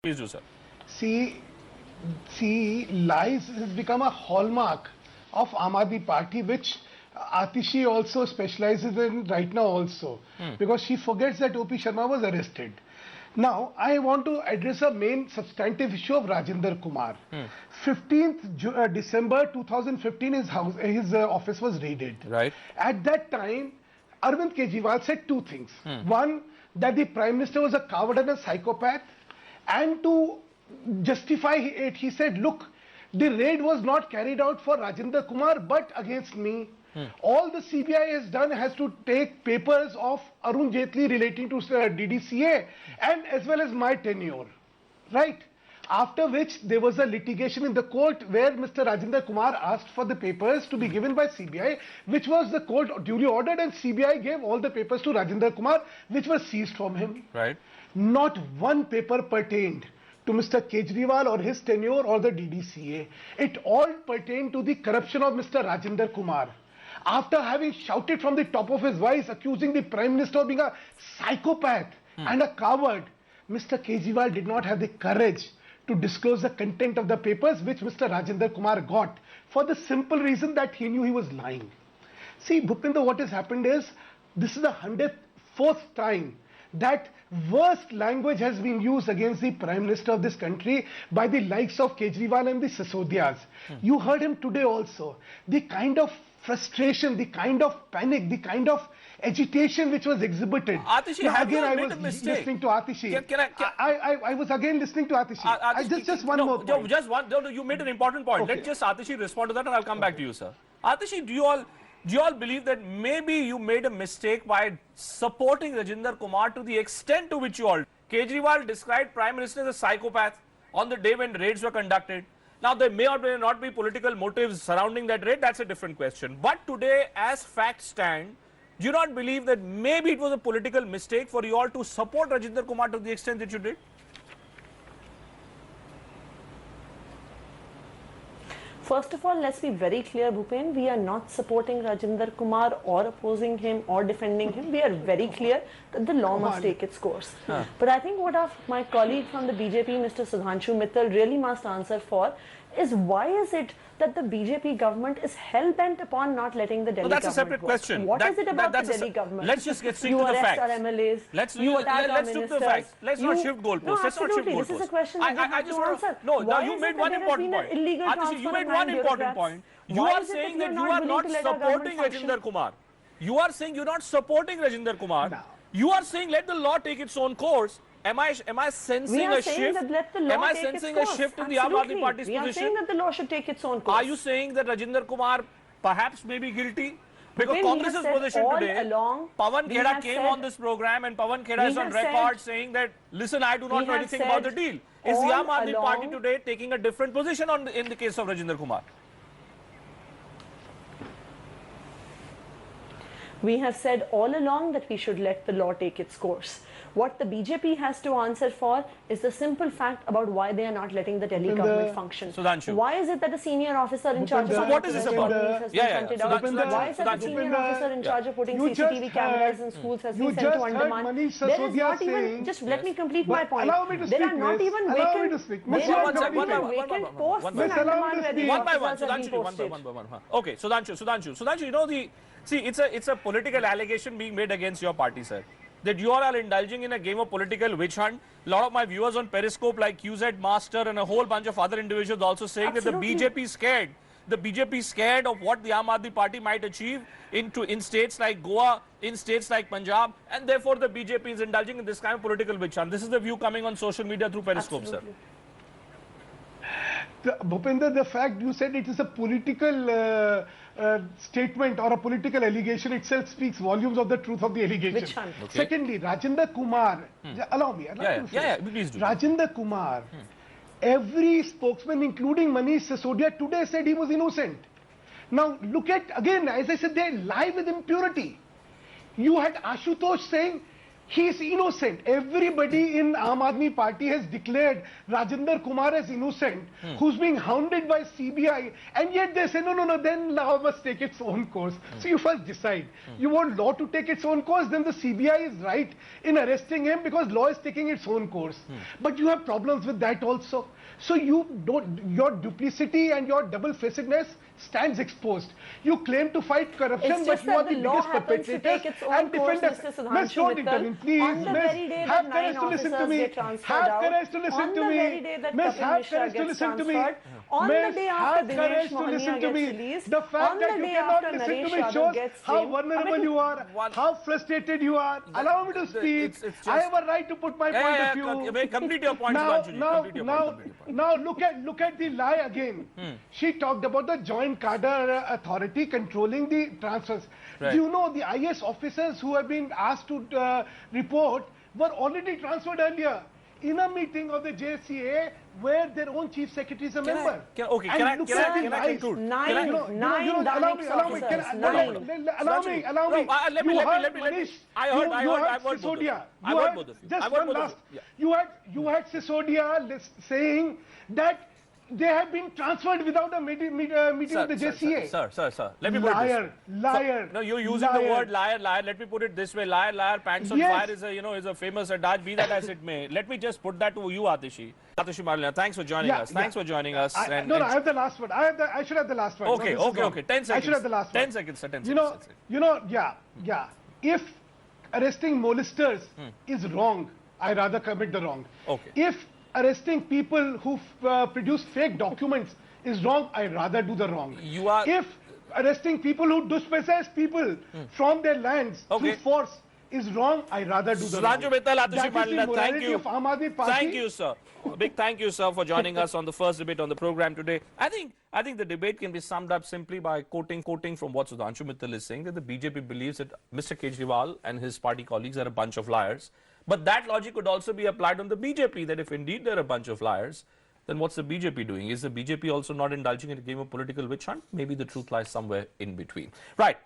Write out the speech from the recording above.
Please do, sir. See, lies has become a hallmark of Aam Aadmi Party, which Atishi also specializes in right now also, because she forgets that O.P. Sharma was arrested. Now, I want to address a main substantive issue of Rajinder Kumar. 15th December 2015, his office was raided. Right. At that time, Arvind Kejriwal said two things. One, that the Prime Minister was a coward and a psychopath. And to justify it, he said, look, the raid was not carried out for Rajinder Kumar, but against me. All the CBI has done has to take papers of Arun Jaitley relating to DDCA and as well as my tenure. Right? After which there was a litigation in the court where Mr. Rajinder Kumar asked for the papers to be given by CBI, which was the court duly ordered, and CBI gave all the papers to Rajinder Kumar, which were seized from him. Right. Not one paper pertained to Mr. Kejriwal or his tenure or the DDCA. It all pertained to the corruption of Mr. Rajinder Kumar. After having shouted from the top of his voice, accusing the Prime Minister of being a psychopath and a coward, Mr. Kejriwal did not have the courage to disclose the content of the papers which Mr. Rajinder Kumar got, for the simple reason that he knew he was lying. See, Bhupinder, what has happened is, this is the 104th time that worst language has been used against the Prime Minister of this country by the likes of Kejriwal and the Sisodias. You heard him today also. The kind of frustration, the kind of panic, the kind of agitation which was exhibited. Atishi, Now, have you again, I made was a mistake? listening to Atishi. Can I was again listening to Atishi. Just one more point. Just one. No, you made an important point. Okay. Let just Atishi respond to that, and I'll come back to you, sir. Atishi, do you all believe that maybe you made a mistake by supporting Rajinder Kumar to the extent to which you all? Kejriwal described Prime Minister as a psychopath on the day when raids were conducted. Now, there may or may not be political motives surrounding that raid. That's a different question. But today, as facts stand, do you not believe that maybe it was a political mistake for you all to support Rajinder Kumar to the extent that you did? First of all, let's be very clear, Bhupen, we are not supporting Rajinder Kumar or opposing him or defending him. We are very clear that the law must take its course. But I think what my colleague from the BJP, Mr. Sudhanshu Mittal, really must answer for is why is it that the BJP government is hell-bent upon not letting the Delhi government That's a separate question. What is it about the Delhi government? Let's just get straight you to the arrest facts. our MLAs, Let's you attack our look ministers. at the facts. Let's not shift goalposts. No, Let's not shift absolutely. goalposts. This is a question that I have just to want answer. No, Why you is made it one that there has important been point. an illegal Atishi, transfer you of made nine one important bureaucrats? point. You Why are is it saying that that we you are are not not willing to let our government supporting function? Rajinder Kumar. You are saying you're not supporting Rajinder Kumar. No. You are saying let the law take its own course. Am I sensing We are a saying shift? that let the law Am I take sensing its a course. shift in the Aam Aadmi Absolutely. Party's We are position? saying that the law should take its own course. Are you saying that Rajinder Kumar perhaps may be guilty? Because Bhupen, we have Congress's said position all today, along, Pawan we Khera have came said- on this program and Pawan Khera is we on have record said- saying that, listen, I do not we know have anything about the said deal. Is the all Aam Aadmi Party along- today taking a different position in the case of Rajinder Kumar? We have said all along that we should let the law take its course. What the BJP has to answer for is the simple fact about why they are not letting the Delhi government function. Sudhanshu. Why is it that a senior officer in charge of So what is this about? has Yeah, been yeah. hunted out? Sudhanshu, Why is it that a Sudhanshu. senior officer in charge of putting You just CCTV cameras heard- in schools has you been sent just to heard Andaman? Manish There is Sisodia not even, saying- just let me complete But my point. allow me to There are speak, not miss. even Allow me vacant, to speak. there Miss, are you are not not even even- vacant posts in Miss, allow Andaman me to where the speak. One by one, officers have been Sudhanshu, posted. one. Okay, Sudhanshu, you know it's a political allegation being made against your party, sir. That you all are indulging in a game of political witch hunt. A lot of my viewers on Periscope like QZ Master and a whole bunch of other individuals also saying that the BJP is scared. The BJP is scared of what the Aam Aadmi Party might achieve in states like Goa, in states like Punjab, and therefore the BJP is indulging in this kind of political witch hunt. This is the view coming on social media through Periscope, Absolutely. Bhupinder, the fact you said it is a political statement or a political allegation itself speaks volumes of the truth of the allegation. Which one? Okay. Secondly, Rajinder Kumar, allow me. Yeah, please do. Rajinder Kumar, every spokesman, including Manish Sisodia, today said he was innocent. Now, look at, again, as I said, they lie with impurity. You had Ashutosh saying He is innocent. Everybody in Aam Aadmi Party has declared Rajinder Kumar as innocent, who's being hounded by CBI, and yet they say, no, then law must take its own course. So you first decide. You want law to take its own course, then the CBI is right in arresting him because law is taking its own course. But you have problems with that also. So your duplicity and your double-facedness stands exposed. You claim to fight corruption, It's but just you are that the the law biggest happens to perpetrators take its own and course, defenders. Mr. Sudhanshu Miss, don't Mittal. intervene, please. On the Miss, very day have that courage 9 to listen to officers me. get transferred Have out, courage to listen on to the me. very day that Miss, Kapil have Mishra courage to gets listen to me. transferred, on the Miss, day have after courage Dinesh to listen Mohania to me. gets released, The fact on that the you day cannot after listen to Naresh me Yadav shows gets how jailed. vulnerable you are, how frustrated you are. Allow me to speak. it's just- I have a right to put my point of view. Complete your point, Now, Sudhanshu ji. Complete your point, complete your point. now look at the lie again. She talked about the Joint Cadre Authority controlling the transfers. Right. Do you know the IS officers who have been asked to report were already transferred earlier in a meeting of the JCA where their own chief secretary is a member. Can And I look at the lies. conclude? Nine Allow Dynamics me. officers, Allow nine. me. Let me. You heard Manish. Manish. I heard You both of you. Sisodia. I heard both of you. Just I heard one both of last. you. Yeah. You had Sisodia saying that they have been transferred without a meeting with the JCA. Sir. Let me put it this way. Liar. No, you're using the word liar. Let me put it this way. Liar. Pants on Yes. fire is a famous adage. Be that as it may. Let me just put that to you, Atishi Marlina. Thanks for joining us. Thanks for joining us. I have the last one. I should have the last one. Okay. 10 seconds. I should have the last one. 10 seconds, sir. 10 seconds. Yeah. If arresting molesters is wrong, I rather commit the wrong. Okay. If arresting people who produce fake documents is wrong, I rather do the wrong. You are- If arresting people who dispossess people from their lands through force is wrong, I rather do the wrong. Sudhanshu Mittal, That Atishi is the Marlina, thank morality you. of Aam Aadmi Party. Thank you, sir. A big thank you, sir, for joining us on the first debate on the program today. I think the debate can be summed up simply by quoting from what Sudhanshu Mittal is saying, that the BJP believes that Mr. Kejriwal and his party colleagues are a bunch of liars. But that logic could also be applied on the BJP, that if indeed they're a bunch of liars, then what's the BJP doing? Is the BJP also not indulging in a game of political witch hunt? Maybe the truth lies somewhere in between. Right.